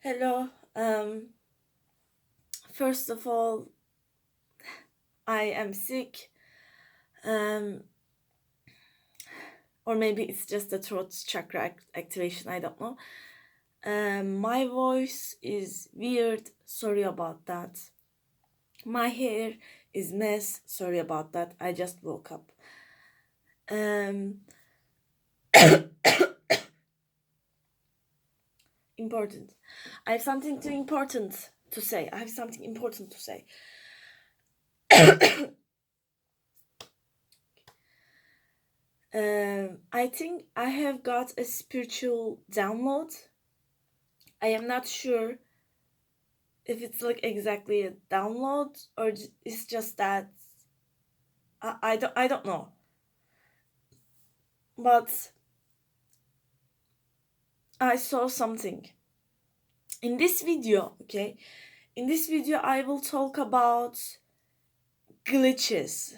Hello. First of all, I am sick. Um, or maybe it's just the throat chakra activation. I don't know. My voice is weird. Sorry about that. My hair is mess. Sorry about that. I just woke up. Um, important. I have something too important to say. I have something important to say. I think I have got a spiritual download. I am not sure if it's like exactly a download or it's just that I don't know. But I saw something in this video. Okay, in this video I will talk about glitches.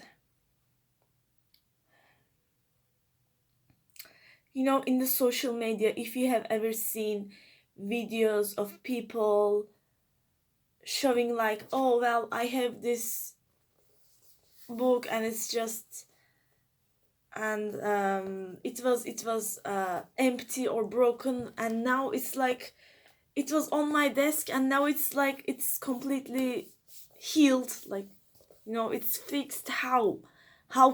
In the social media, if you have ever seen videos of people showing like, oh well, I have this book and it's just and it was empty or broken, and now it's like it was on my desk and now it's like it's completely healed, like it's fixed. How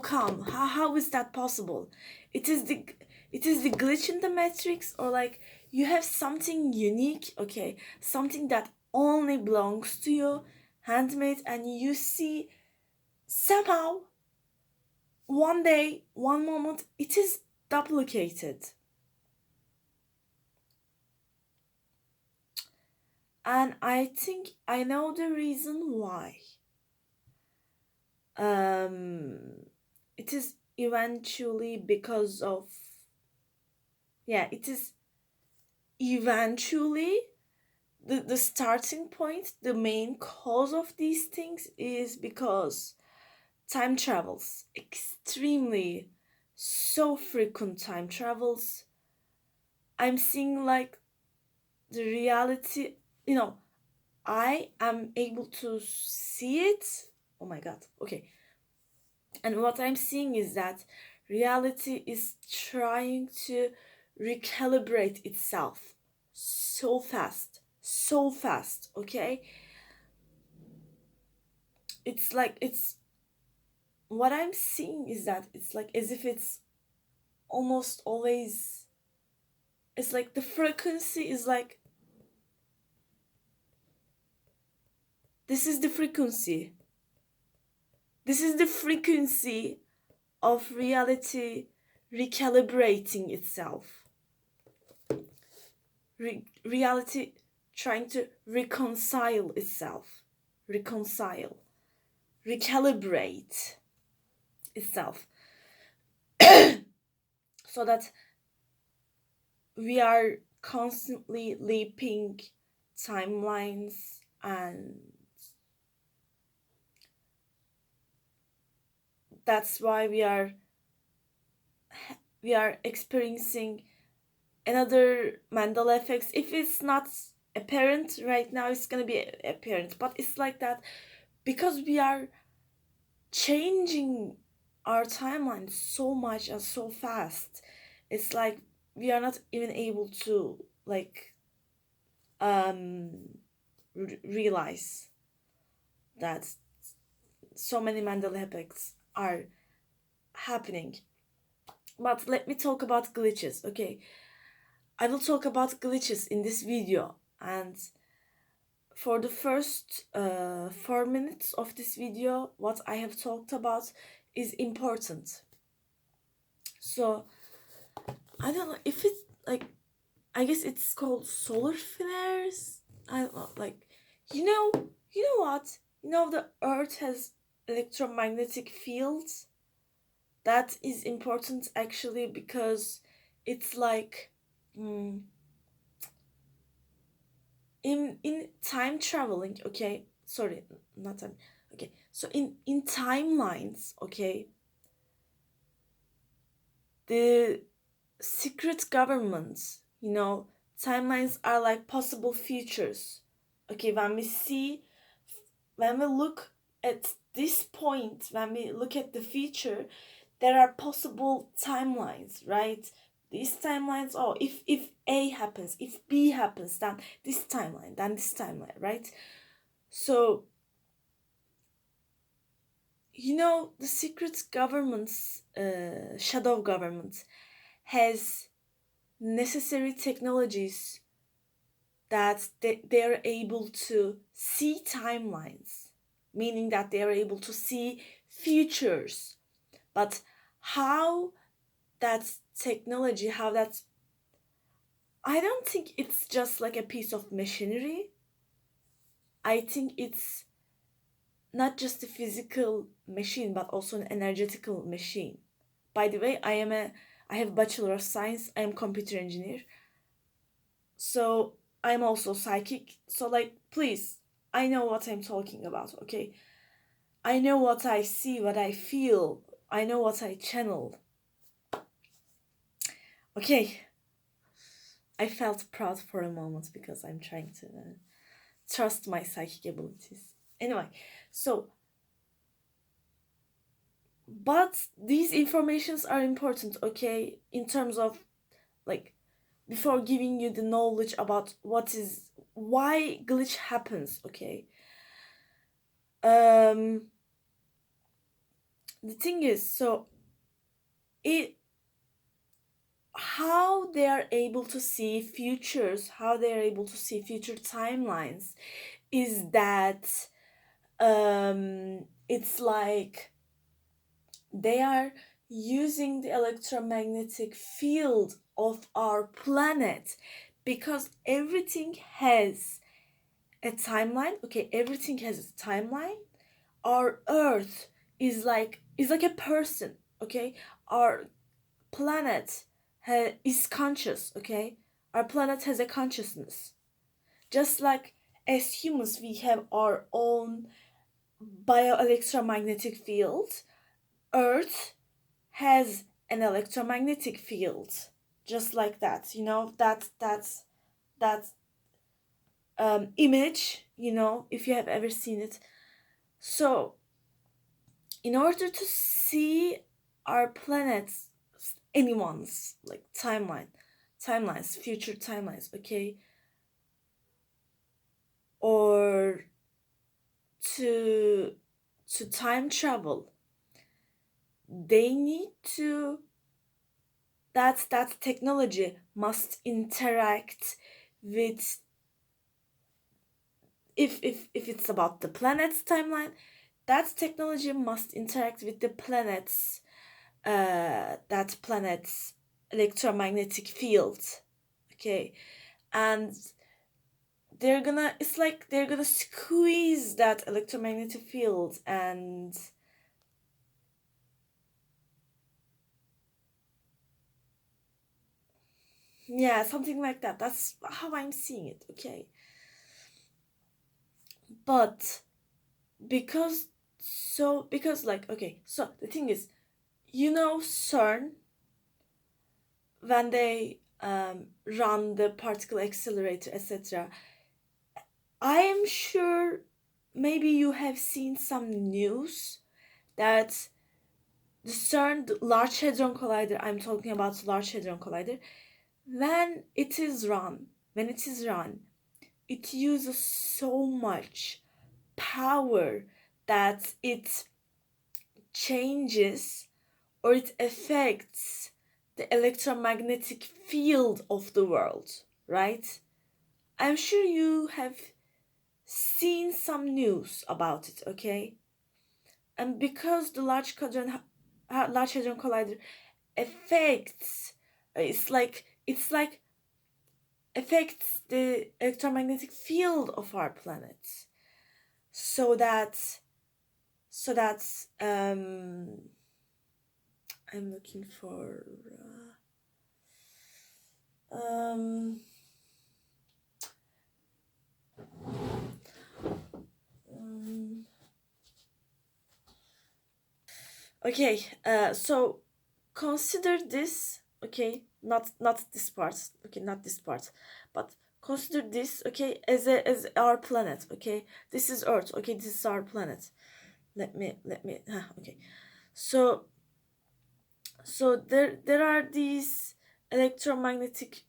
come? How is that possible? It is the glitch in the matrix, or like you have something unique, okay, something that only belongs to you, handmade, and you see somehow one day, one moment, it is duplicated. And I think I know the reason why. Um, it is eventually because of, yeah, it is eventually the starting point, the main cause of these things is because time travels extremely, so frequent time travels. I'm seeing like the reality, you know, I am able to see it. Oh my god. Okay. And what I'm seeing is that reality is trying to recalibrate itself so fast. So fast, okay? It's like it's what I'm seeing is that it's like as if it's almost always, it's like the frequency is like, this is the frequency. This is the frequency of reality recalibrating itself. Reality trying to reconcile itself. Reconcile. Recalibrate itself. So that we are constantly leaping timelines, and that's why we are experiencing another Mandela effects. If it's not apparent right now, it's gonna be apparent. But it's like that because we are changing our timeline so much and so fast. It's like we are not even able to like um realize that so many Mandela effects are happening. But let me talk about glitches, okay? I will talk about glitches in this video, and for the first 4 minutes of this video, what I have talked about is important. So I don't know if it's like, I guess it's called solar flares. I don't know, like you know what? The Earth has electromagnetic fields. That is important actually because it's like in time traveling, okay? Sorry, not time. Okay, so in timelines, okay, the secret governments, Timelines are like possible futures. Okay, when we look at this point, when we look at the future, there are possible timelines, right? These timelines, oh, if A happens, if B happens, then this timeline, right? So, the secret governments, shadow government, has necessary technologies that they're able to see timelines, meaning that they are able to see futures. But how that technology, how that's, I don't think it's just like a piece of machinery. I think it's not just a physical machine, but also an energetical machine. By the way, I have Bachelor of Science. I am computer engineer. So I'm also psychic. So like, please, I know what I'm talking about, okay? I know what I see, what I feel. I know what I channel. Okay. I felt proud for a moment because I'm trying to trust my psychic abilities. Anyway, so but these informations are important, okay, in terms of like before giving you the knowledge about why glitch happens, okay. Um the thing is, so it how they are able to see futures, how they are able to see future timelines is that it's like they are using the electromagnetic field of our planet, because everything has a timeline. Okay, everything has a timeline. Our earth is like a person. Okay, our planet is conscious. Okay, our planet has a consciousness. Just like as humans we have our own bioelectromagnetic field, earth has an electromagnetic field, just like that. That image, if you have ever seen it. So in order to see our planet's, anyone's like timelines, future timelines, okay, or to time travel, they need to that technology must interact with, if it's about the planet's timeline, that technology must interact with the planet's electromagnetic field, okay. And it's like they're gonna squeeze that electromagnetic field, and yeah, something like that. That's how I'm seeing it, okay. But because like, okay, so the thing is, CERN, when they run the particle accelerator, etc., I am sure maybe you have seen some news that the CERN, the Large Hadron Collider, I'm talking about Large Hadron Collider, when it is run, it uses so much power that it changes, or it affects the electromagnetic field of the world, right? I'm sure you have seen some news about it, okay? And because the Large Hadron Collider affects, it's like affects the electromagnetic field of our planet, so that so that's I'm looking for um um, okay, so consider this, okay, not this part, okay, not this part, but consider this, okay, as our planet, okay. This is Earth, okay, this is our planet. Let me okay. So there are these electromagnetic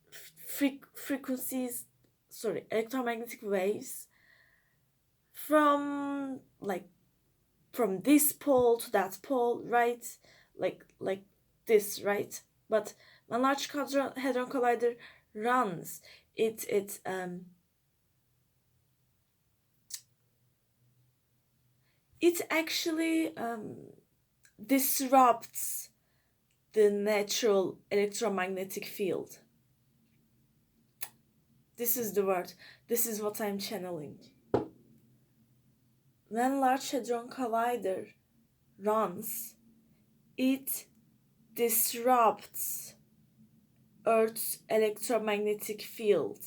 frequencies, sorry, electromagnetic waves from like from this pole to that pole, right? Like this, right? But when Large Hadron Collider runs, it actually disrupts the natural electromagnetic field. This is the word. This is what I'm channeling. When Large Hadron Collider runs, it disrupts Earth's electromagnetic field.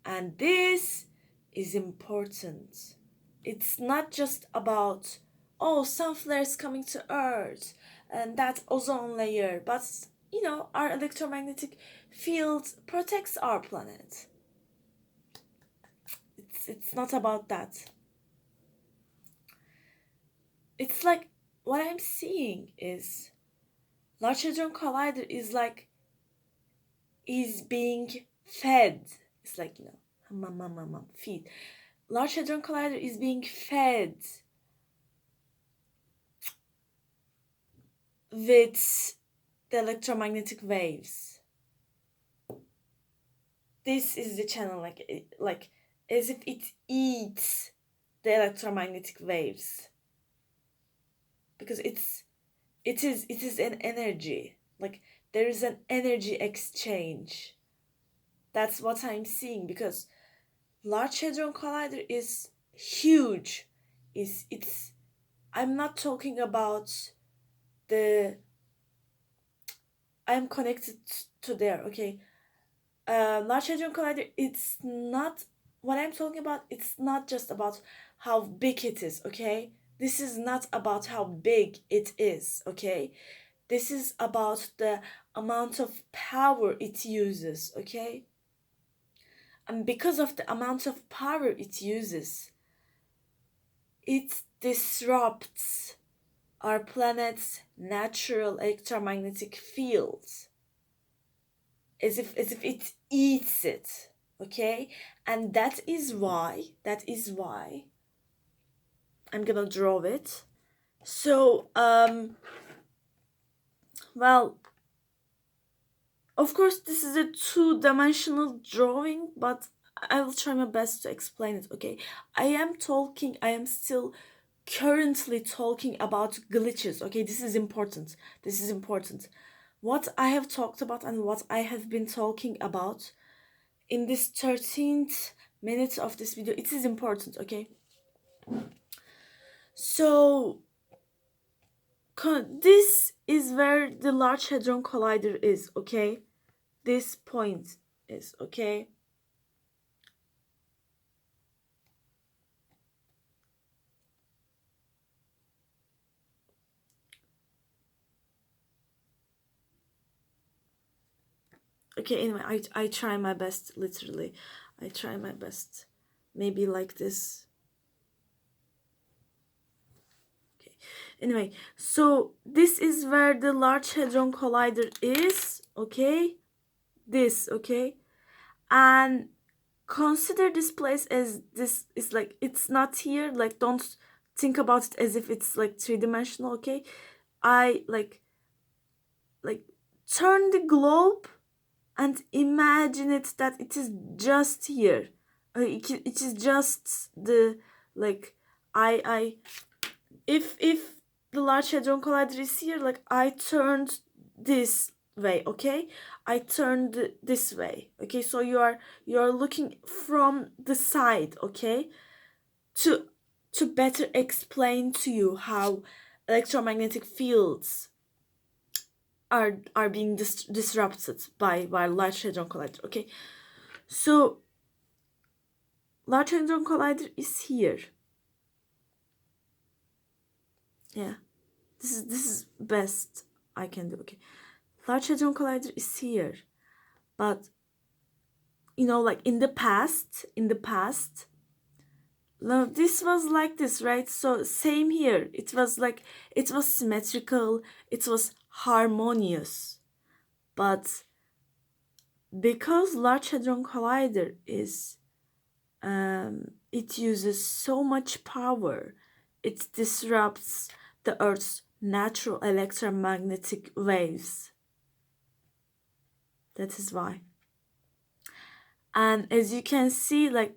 And this is important. It's not just about, oh, sun flares coming to Earth and that ozone layer, but our electromagnetic field protects our planet. It's not about that. It's like what I'm seeing is Large Hadron Collider is being fed. It's like, feed. Large Hadron Collider is being fed with the electromagnetic waves. This is the channel, like as if it eats the electromagnetic waves, because it is an energy. Like there is an energy exchange. That's what I'm seeing, because Large Hadron Collider is huge. It's I'm not talking about the I'm connected to there, okay. Large Hadron Collider, it's not what I'm talking about. It's not just about how big it is, okay. This is not about how big it is, okay. This is about the amount of power it uses, okay. And because of the amount of power it uses, it disrupts our planet's natural electromagnetic fields, as if it eats it, okay. And that is why I'm gonna draw it. So well, of course this is a two-dimensional drawing, but I will try my best to explain it, okay. I am still currently talking about glitches, okay. This is important. What I have talked about and what I have been talking about in this 13th minute of this video, it is important, okay. So this is where the Large Hadron Collider is, okay. This point is, okay. Okay, anyway, I try my best, literally. I try my best. Maybe like this. Okay. Anyway, so this is where the Large Hadron Collider is, okay? This, okay? And consider this place as this is like, it's not here. Like, don't think about it as if it's like three-dimensional, okay? I like turn the globe and imagine it that it is just here. It is just the like I if the Large Hadron Collider is here, like I turned this way, okay. I turned this way, okay. So you are looking from the side, okay, to better explain to you how electromagnetic fields are being disrupted by Large Hadron Collider, okay. So Large Hadron Collider is here. Yeah, this is best I can do, okay. Large Hadron Collider is here, but like in the past, no, this was like this, right? So same here. It was symmetrical, it was harmonious. But because Large Hadron Collider it uses so much power, it disrupts the Earth's natural electromagnetic waves. That is why. And as you can see, like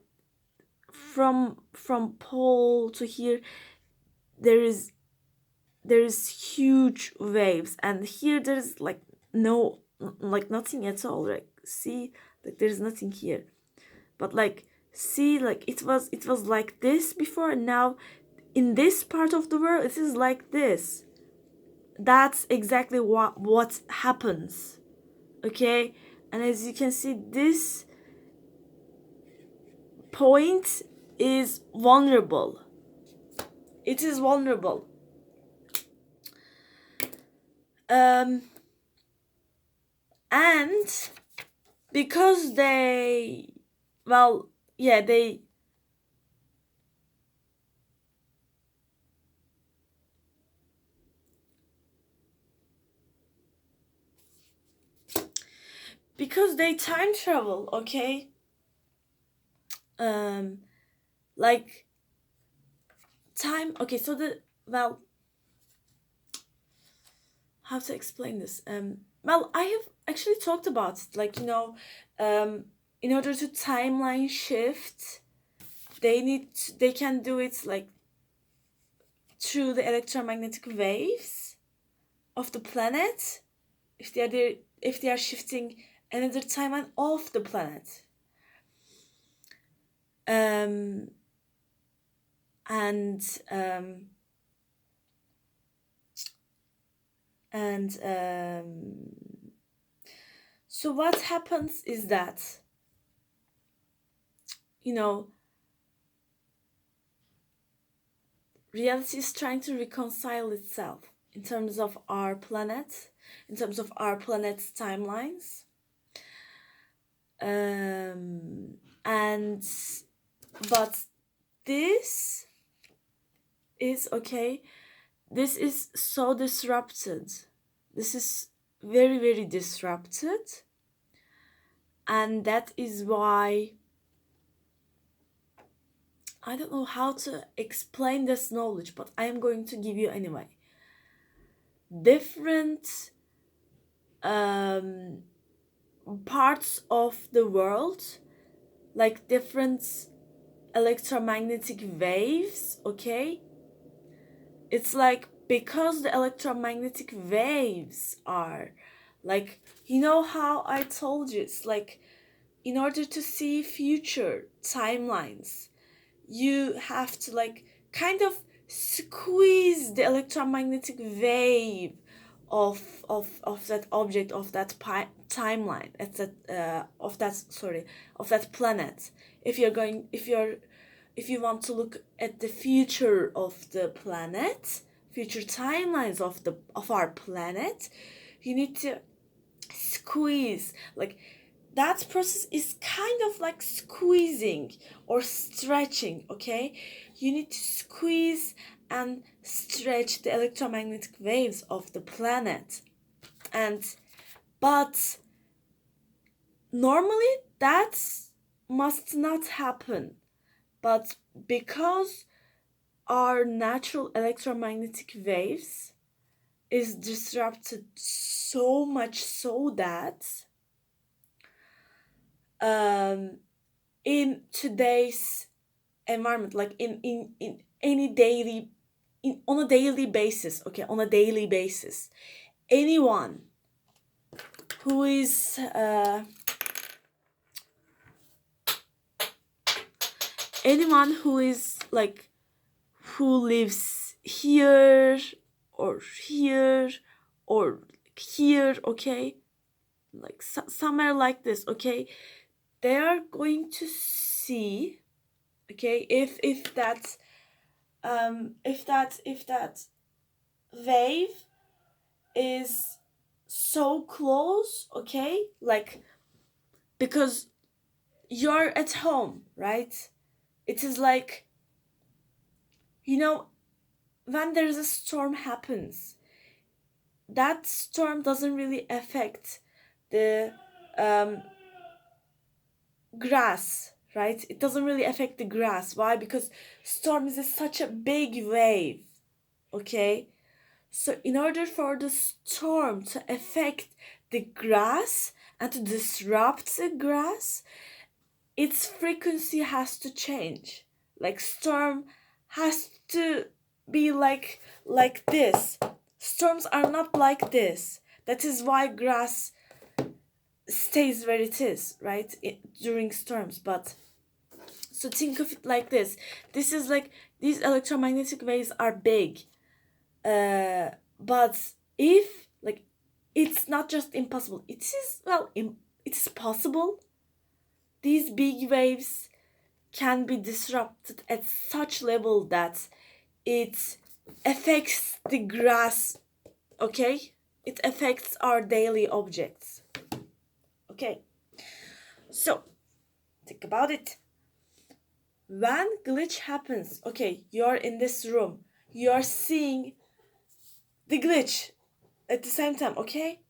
from pole to here, there is huge waves, and here there's like no, like nothing at all. Like see, like there's nothing here, but like see, like it was like this before, and now in this part of the world it is like this. That's exactly what happens. Okay, and as you can see, this point is vulnerable. It is vulnerable. And because they, well, yeah, because they time travel, okay? um like time, okay, so well, how to explain this? Well, I have actually talked about it, like, in order to timeline shift, they can do it like through the electromagnetic waves of the planet, if they are shifting another timeline of the planet. um and um and so what happens is that, you know reality is trying to reconcile itself in terms of our planet, in terms of our planet's timelines. And but this is okay. This is so disrupted. This is very, very disrupted. And that is why I don't know how to explain this knowledge, but I am going to give you anyway. Different parts of the world, like different electromagnetic waves, okay? It's like because the electromagnetic waves are like, how I told you, it's like in order to see future timelines, you have to like kind of squeeze the electromagnetic wave of that object, of that timeline, at that of that planet. If you want to look at the future of the planet, future timelines of our planet, you need to squeeze, like, that process is kind of like squeezing or stretching, okay? You need to squeeze and stretch the electromagnetic waves of the planet. But normally that must not happen. But because our natural electromagnetic waves is disrupted so much, so that in today's environment, like in any daily, on a daily basis, okay, on a daily basis, anyone who is like, who lives here or here or here, okay, like somewhere like this, okay, they are going to see, okay, if that wave is so close, okay? Like, because you're at home, right? It is like, you know, when there's a storm happens, that storm doesn't really affect the um, grass, right? It doesn't really affect the grass. Why? Because storm is such a big wave, okay? So in order for the storm to affect the grass and to disrupt the grass, its frequency has to change. Like storm has to be like this. Storms are not like this. That is why grass stays where it is, right? During storms. But so think of it like this. This is like these electromagnetic waves are big. But if like it's not just impossible, it is it is possible. These big waves can be disrupted at such level that it affects the grass, okay? It affects our daily objects. Okay. So, think about it. When glitch happens, okay, you're in this room, you're seeing the glitch at the same time, okay?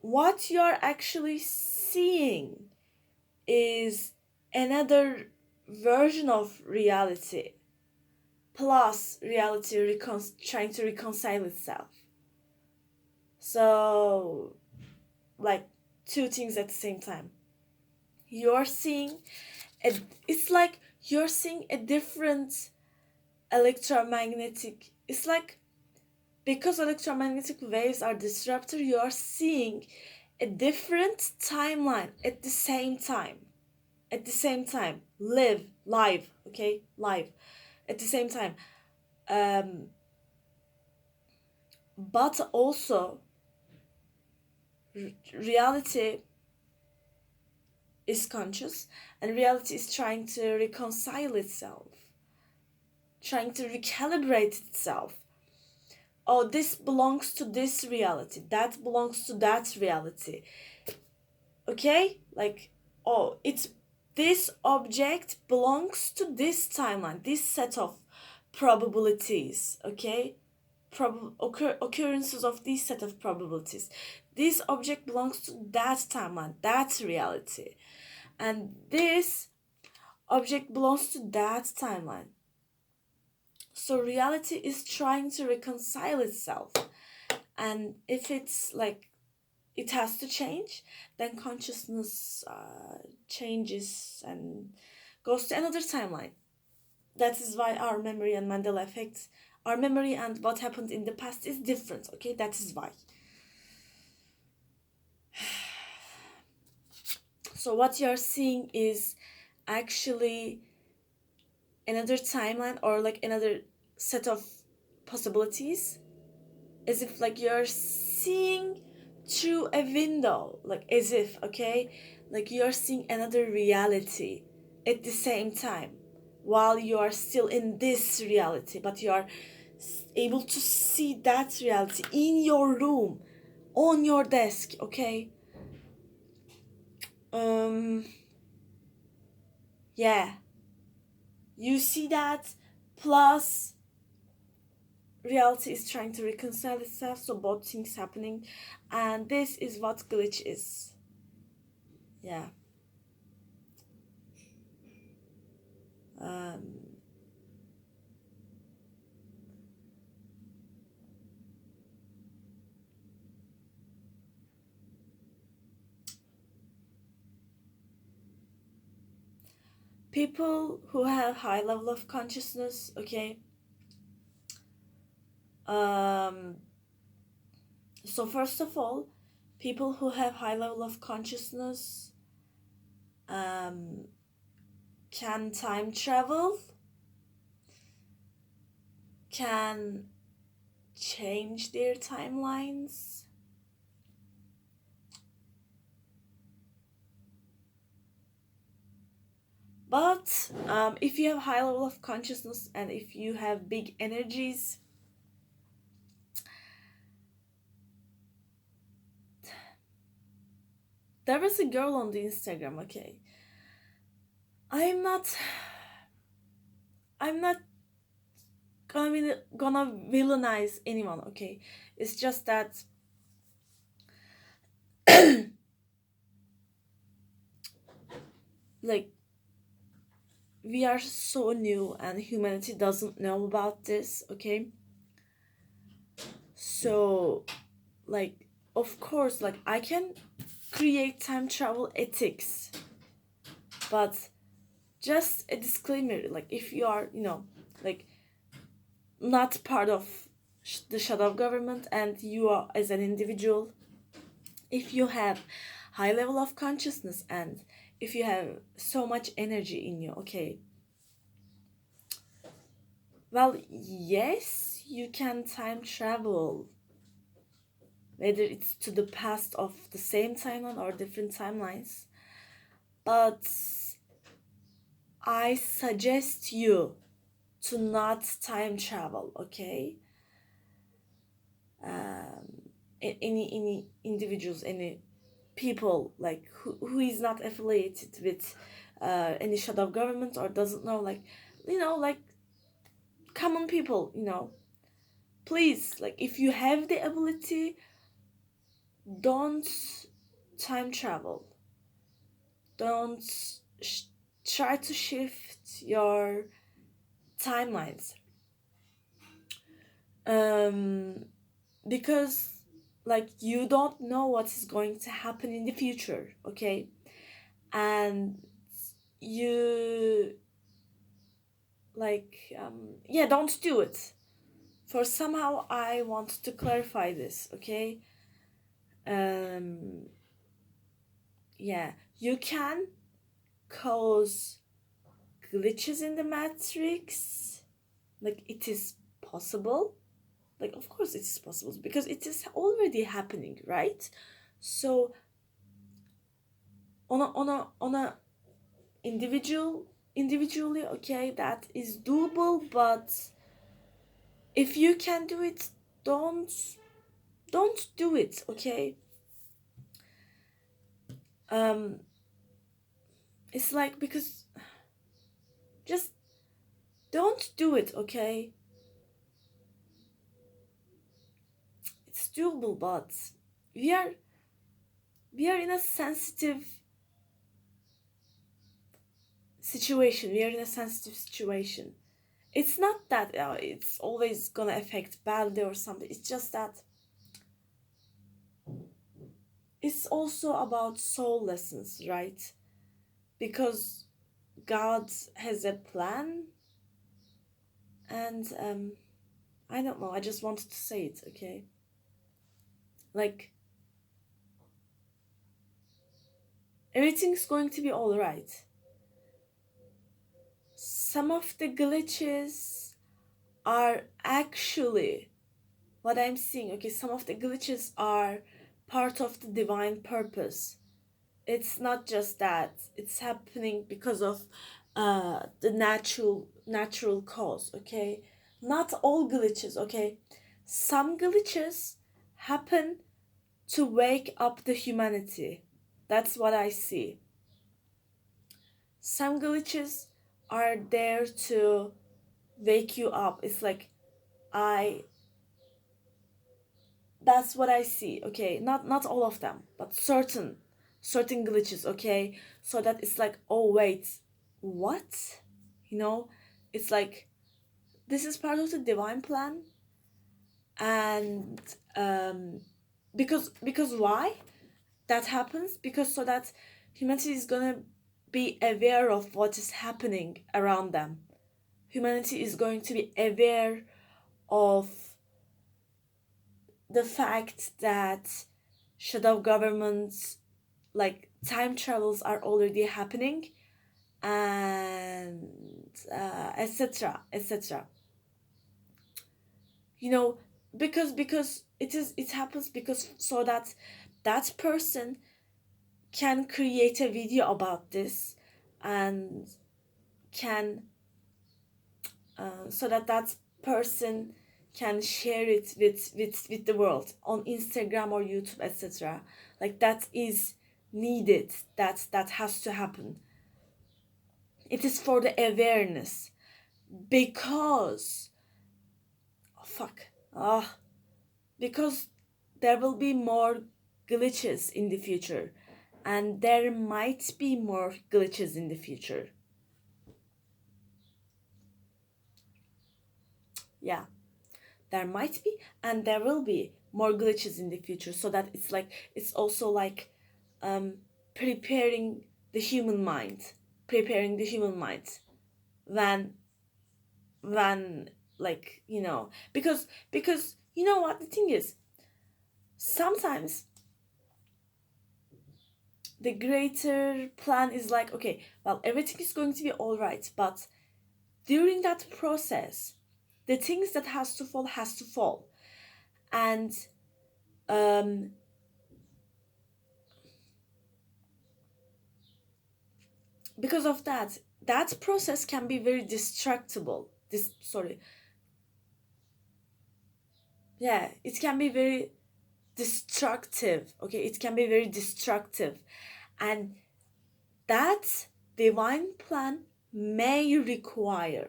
What you're actually seeing is another version of reality plus reality trying to reconcile itself. So, like two things at the same time. You're seeing a, it's like you're seeing a different electromagnetic. It's like because electromagnetic waves are disrupted, you're seeing a different timeline at the same time. At the same time, live, okay, live. At the same time, um, but also reality is conscious and reality is trying to reconcile itself, trying to recalibrate itself. Oh, this belongs to this reality, that belongs to that reality, okay? Like, oh, it's this object belongs to this timeline, this set of probabilities, okay? Occurrences of this set of probabilities. This object belongs to that timeline, that reality, and this object belongs to that timeline. So reality is trying to reconcile itself, and if it's like it has to change, then consciousness changes and goes to another timeline. That is why our memory and Mandela effect, our memory and what happened in the past is different, okay? That is why. So what you're seeing is actually another timeline or like another set of possibilities, as if like you're seeing through a window, like as if, okay, like you're seeing another reality at the same time while you are still in this reality, but you are able to see that reality in your room, on your desk, okay? um yeah, you see that, plus reality is trying to reconcile itself, so both things happening, and this is what glitch is. Yeah. um People who have high level of consciousness, okay, um so first of all, people who have high level of consciousness um can time travel, can change their timelines. But if you have high level of consciousness and if you have big energies, there was a girl on the Instagram, okay. I'm not I'm not gonna villainize anyone, okay. It's just that like we are so new and humanity doesn't know about this, okay. So like of course like I can create time travel ethics, but just a disclaimer, like if you are, like not part of the shadow government and you are as an individual, if you have high level of consciousness and if you have so much energy in you, okay, well, yes, you can time travel, whether it's to the past of the same timeline or different timelines, but I suggest you to not time travel, okay. um any individuals, any people like who is not affiliated with any shadow government or doesn't know, like like common people, please, like if you have the ability, don't time travel, don't sh- try to shift your timelines, um because like you don't know what is going to happen in the future, okay. And you like yeah, don't do it. For somehow I want to clarify this, okay. um yeah, you can cause glitches in the matrix, like it is possible, like of course it is possible because it is already happening, right? So on a individually, okay, that is doable, but if you can do it, don't don't do it, okay. um it's like because just don't do it, okay. It's doable, but we are we are in a sensitive situation. It's not that it's always gonna affect badly or something, it's just that it's also about soul lessons, right? Because God has a plan, and I don't know, I just wanted to say it, okay. Like everything's going to be all right. Some of the glitches are actually what I'm seeing, okay. Some of the glitches are part of the divine purpose. It's not just that it's happening because of the natural cause, okay. Not all glitches, okay. Some glitches happen to wake up the humanity. That's what I see. Some glitches are there to wake you up. It's like I that's what I see, okay. Not all of them, but certain glitches, okay. So that it's like, oh wait, what? You know, it's like this is part of the divine plan, and because why that happens? Because so that humanity is gonna be aware of what is happening around them. Humanity is going to be aware of the fact that shadow governments, like time travels, are already happening, and etc etc, you know. Because it happens because so that that person can create a video about this, and can so that that person can share it with the world on Instagram or YouTube, etc. Like that is needed. That has to happen. It is for the awareness, because oh, fuck ah because there will be more glitches in the future, and there might be more glitches in the future. Yeah, there might be, and there will be more glitches in the future, so that it's like, it's also like um preparing the human mind, preparing the human mind when like, because you know what the thing is, sometimes the greater plan is like, okay, well, everything is going to be all right, but during that process, the things that has to fall. And um because of that, that process can be very destructible. This sorry Yeah, it can be very destructive. Okay, it can be very destructive. And that divine plan may require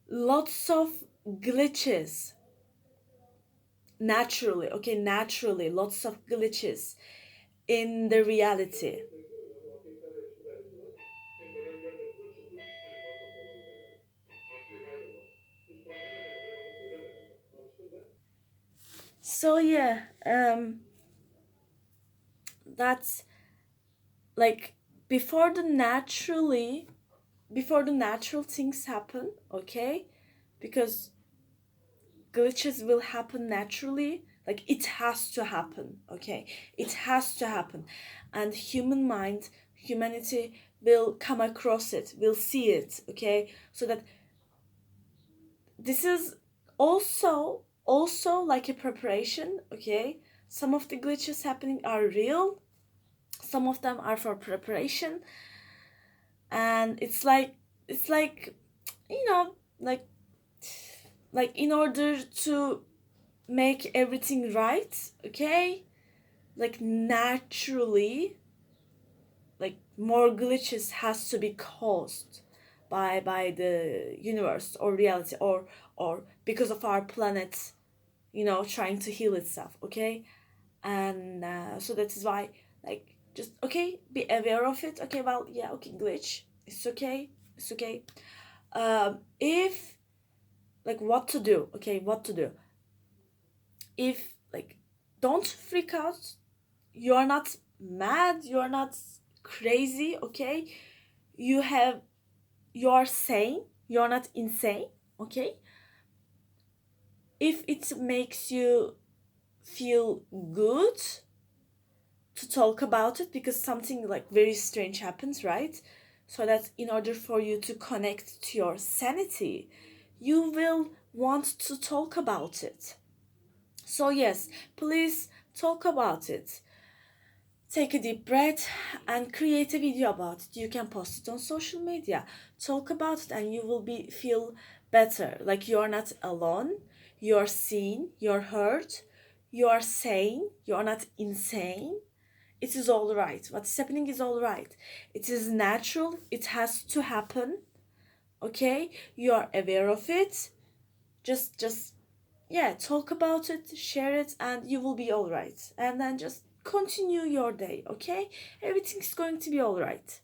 lots of glitches, naturally. Okay, naturally, lots of glitches in the reality. So yeah, that's like, before the naturally before the natural things happen. Okay, because glitches will happen naturally, like it has to happen. Okay, it has to happen. And humanity will come across it, will see it. Okay, so that this is also like a preparation. Okay, some of the glitches happening are real, some of them are for preparation. And it's like you know like in order to make everything right. Okay, like naturally, like more glitches has to be caused by the universe or reality, or because of our planet, trying to heal itself. Okay, and so that is why, like, just, okay, be aware of it. Okay, well, yeah, okay, glitch, it's okay, it's okay. If, like, what to do. Okay, what to do if, like, don't freak out. You're not mad, you're not crazy. Okay, you have you're sane, you're not insane. Okay, if it makes you feel good to talk about it, because something like very strange happens, right? So that in order for you to connect to your sanity, you will want to talk about it. So yes, please talk about it. Take a deep breath and create a video about it. You can post it on social media. Talk about it and you will be feel better. Like, you're not alone. You're seen, you're heard, you are sane, you're not insane. It is all right. What's happening is all right. It is natural. It has to happen. Okay? You are aware of it. Just yeah, talk about it, share it, and you will be all right. And then just continue your day. Okay, everything's going to be all right.